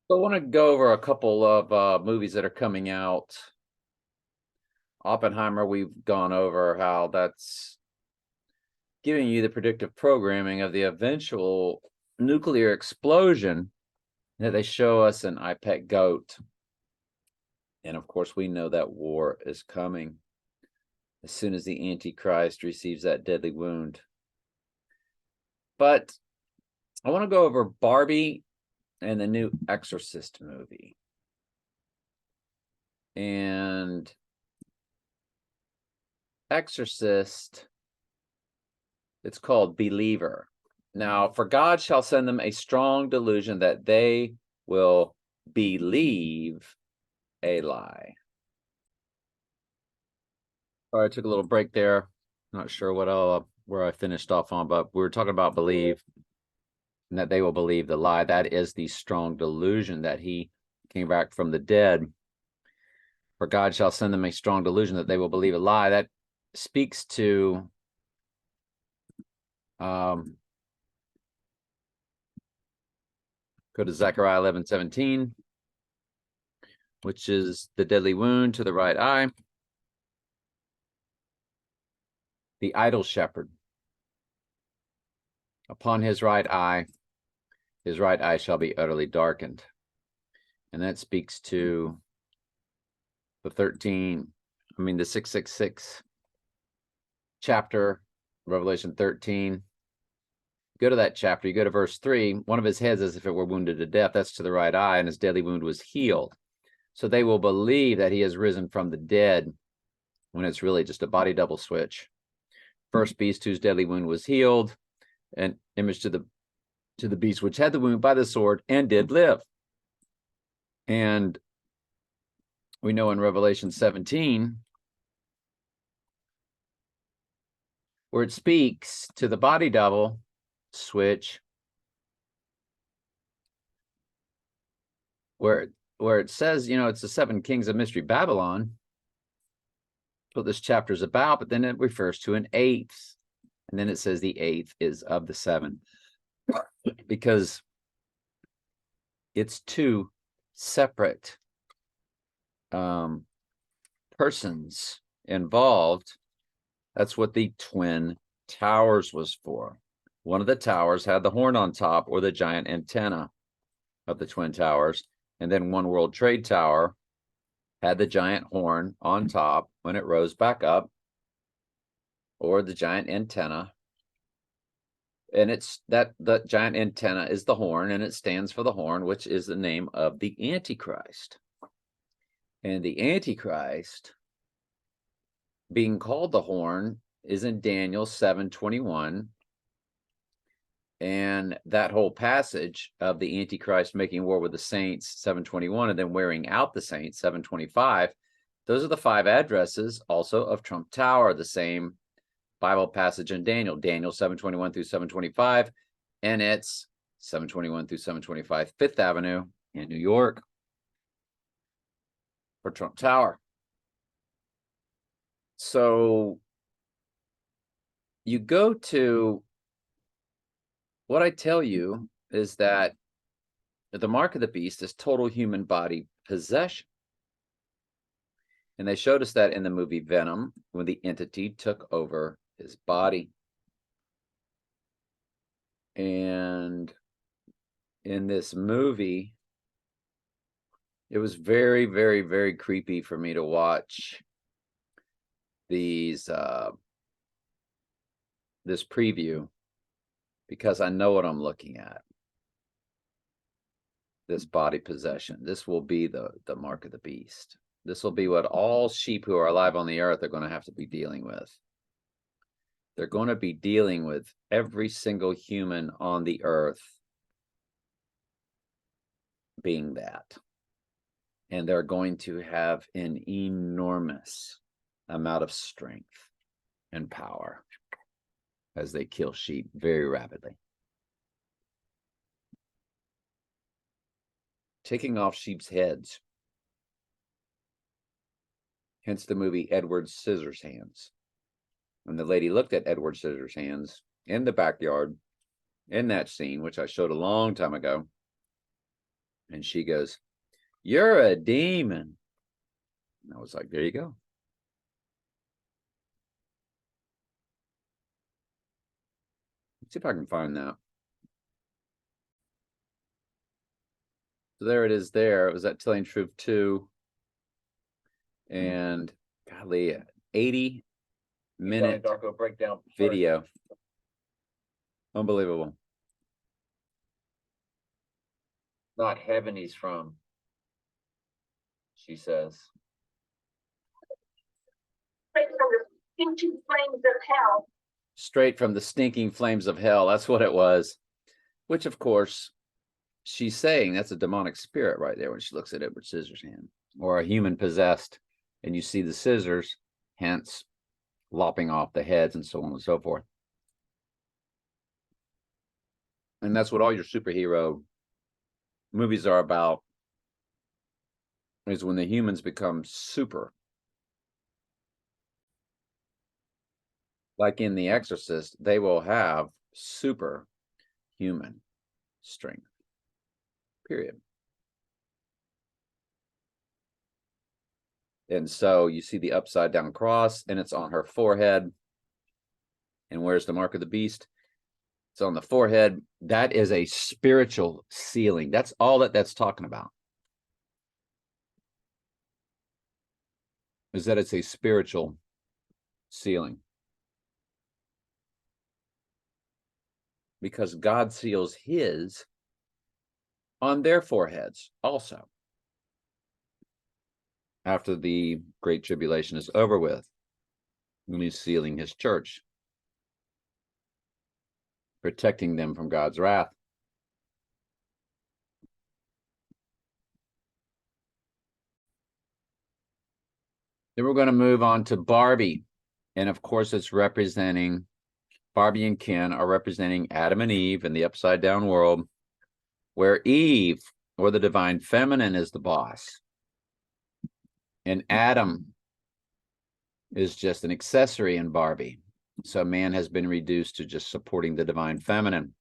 So I want to go over a couple of movies that are coming out. Oppenheimer, we've gone over how that's giving you the predictive programming of the eventual nuclear explosion that they show us in IPEC GOAT. And of course, we know that war is coming as soon as the Antichrist receives that deadly wound. But I want to go over Barbie and the new Exorcist movie. And Exorcist, it's called Believer. Now, for God shall send them a strong delusion that they will believe a lie. All right, I took a little break there. Not sure where I finished off on, but we were talking about believe, and that they will believe the lie. That is the strong delusion that he came back from the dead. For God shall send them a strong delusion that they will believe a lie. That speaks to go to Zechariah 11:17, which is the deadly wound to the right eye. The idol shepherd. Upon his right eye shall be utterly darkened. And that speaks to the 666 chapter, Revelation 13. Go to that chapter, you go to verse 3. One of his heads as if it were wounded to death. That's to the right eye, and his deadly wound was healed. So they will believe that he has risen from the dead when it's really just a body double switch. First beast whose deadly wound was healed, an image to the beast which had the wound by the sword and did live. And we know in Revelation 17, where it speaks to the body double switch, where it says, it's the seven kings of mystery Babylon, what this chapter is about, but then it refers to an eighth, and then it says the eighth is of the seven, because it's two separate persons involved. That's what the Twin Towers was for. One of the towers had the horn on top, or the giant antenna of the Twin Towers, and then One World Trade Tower had the giant horn on top when it rose back up, or the giant antenna. And it's that the giant antenna is the horn, and it stands for the horn, which is the name of the Antichrist. And the Antichrist, being called the horn, is in Daniel 7:21. And that whole passage of the Antichrist making war with the saints, 7:21, and then wearing out the saints, 7:25, those are the five addresses also of Trump Tower, the same Bible passage in Daniel 7:21 through 7:25, and it's 7:21 through 7:25, Fifth Avenue in New York for Trump Tower. So you go to what I tell you is that the mark of the beast is total human body possession. And they showed us that in the movie Venom, when the entity took over his body. And in this movie, it was very, very, very creepy for me to watch these this preview, because I know what I'm looking at. This body possession. This will be the mark of the beast. This will be what all sheep who are alive on the earth are going to have to be dealing with. They're going to be dealing with every single human on the earth being that. And they're going to have an enormous amount of strength and power as they kill sheep very rapidly. Taking off sheep's heads. Hence the movie Edward Scissorhands. When the lady looked at Edward Scissorhands in the backyard, in that scene, which I showed a long time ago, And she goes, "You're a demon." And I was like, there you go. Let's see if I can find that. So there it is there. It was at Telling Truth 2. And golly, 80-minute Darko breakdown video. Unbelievable. Not heaven he's from, she says. Straight from the stinking flames of hell. Straight from the stinking flames of hell. That's what it was. Which, of course, she's saying that's a demonic spirit right there when she looks at Edward Scissorhands, or a human possessed. And you see the scissors, hence lopping off the heads and so on and so forth. And that's what all your superhero movies are about, is when the humans become super. Like in The Exorcist, they will have super human strength. Period. And so you see the upside down cross, and it's on her forehead. And where's the mark of the beast? It's on the forehead. That is a spiritual sealing. That's all that's talking about. Is that it's a spiritual sealing. Because God seals his on their foreheads also. After the Great Tribulation is over with, when he's sealing his church, protecting them from God's wrath. Then we're going to move on to Barbie. And of course, it's representing, Barbie and Ken are representing Adam and Eve in the upside down world, where Eve, or the divine feminine, is the boss. And Adam is just an accessory in Barbie. So man has been reduced to just supporting the divine feminine.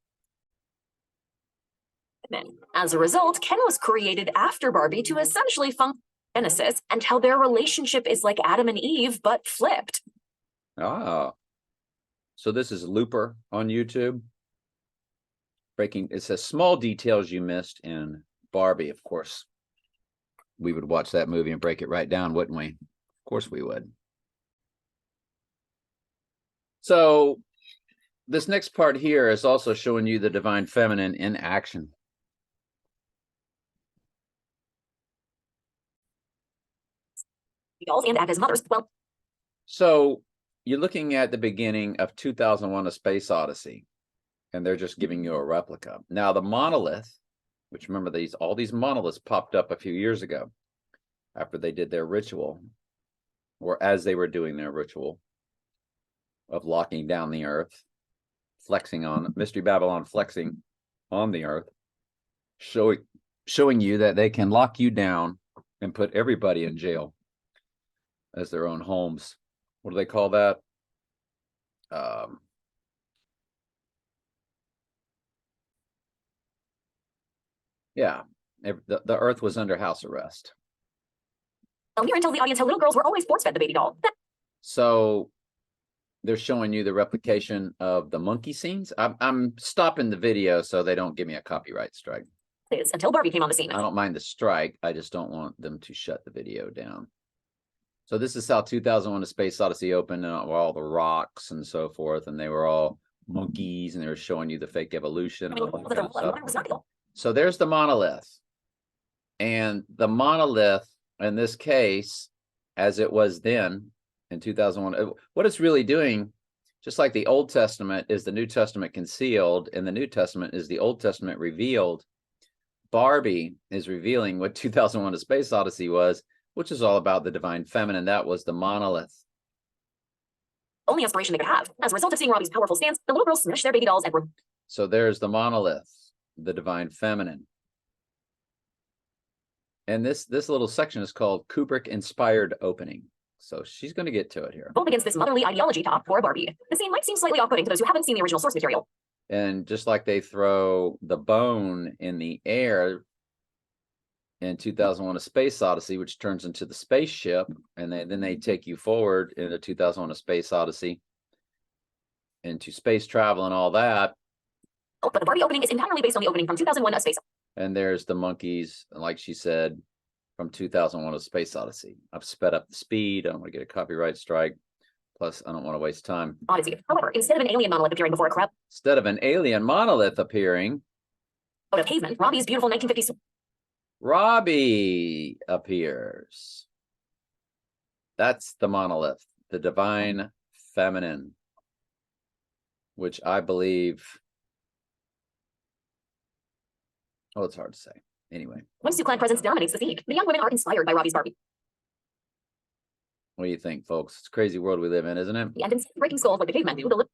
As a result, Ken was created after Barbie to essentially function Genesis, and how their relationship is like Adam and Eve, but flipped. Ah. So this is Looper on YouTube. It says small details you missed in Barbie. Of course, we would watch that movie and break it right down, wouldn't we? Of course we would. So this next part here is also showing you the divine feminine in action. Dolls and act as mothers. Well, so you're looking at the beginning of 2001: A Space Odyssey, and they're just giving you a replica. Now the monolith, which remember all these monoliths popped up a few years ago after they did their ritual, or as they were doing their ritual of locking down the earth, flexing on Mystery Babylon, flexing on the earth, showing you that they can lock you down and put everybody in jail as their own homes. What do they call that? Yeah, the earth was under house arrest. here and tell the audience how little girls were always force-fed the baby doll. So they're showing you the replication of the monkey scenes. I'm stopping the video so they don't give me a copyright strike. Until Barbie came on the scene. I don't mind the strike. I just don't want them to shut the video down. So this is how 2001: A Space Odyssey opened, and all the rocks and so forth, and they were all monkeys, and they were showing you the fake evolution. And all that kind of stuff. So there's the monolith. And the monolith, in this case, as it was then in 2001, what it's really doing, just like the Old Testament is the New Testament concealed, and the New Testament is the Old Testament revealed, Barbie is revealing what 2001: A Space Odyssey was, which is all about the divine feminine. That was the monolith. Only inspiration they could have. As a result of seeing Robbie's powerful stance, the little girls smashed their baby dolls and were... So there's the monolith, the divine feminine. And this little section is called Kubrick-inspired opening. So she's going to get to it here. Both against this motherly ideology top for Barbie. The scene might seem slightly off-putting to those who haven't seen the original source material. And just like they throw the bone in the air, in 2001: A Space Odyssey, which turns into the spaceship, and then they take you forward into 2001: A Space Odyssey, into space travel and all that. But the Barbie opening is entirely based on the opening from 2001: A Space. And there's the monkeys, like she said, from 2001: A Space Odyssey. I've sped up the speed. I don't want to get a copyright strike. Plus, I don't want to waste time. Odyssey. However, instead of an alien monolith appearing before a crowd Instead of an alien monolith appearing, of a pavement, Robbie's beautiful 1950s Robbie appears. That's the monolith, the divine feminine, which I believe. Oh, it's hard to say. Anyway, swimsuit-clad presence dominates the scene. The young women are inspired by Robbie's Barbie. what do you think, folks? It's a crazy world we live in, isn't it? And instead of breaking skulls like the cavemen do, the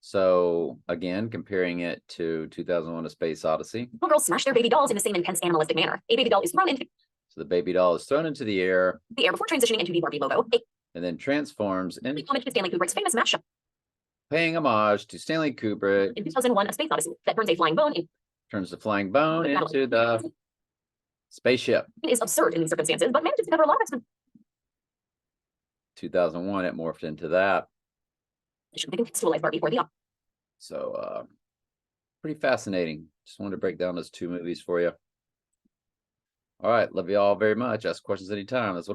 So again, comparing it to 2001: A Space Odyssey. little girls smash their baby dolls in the same intense animalistic manner. A baby doll is thrown into So the baby doll is thrown into the air the air before transitioning into the Barbie logo. and then transforms into Homage to Stanley Kubrick's famous mashup paying homage to Stanley Kubrick, in 2001: A Space Odyssey that turns a flying bone turns the flying bone into the spaceship. It is absurd in these circumstances, but manages to cover a lot of 2001, it morphed into that. contextualize Barbie for the So pretty fascinating. Just wanted to break down those two movies for you. All right, love you all very much. Ask questions anytime. That's what I'm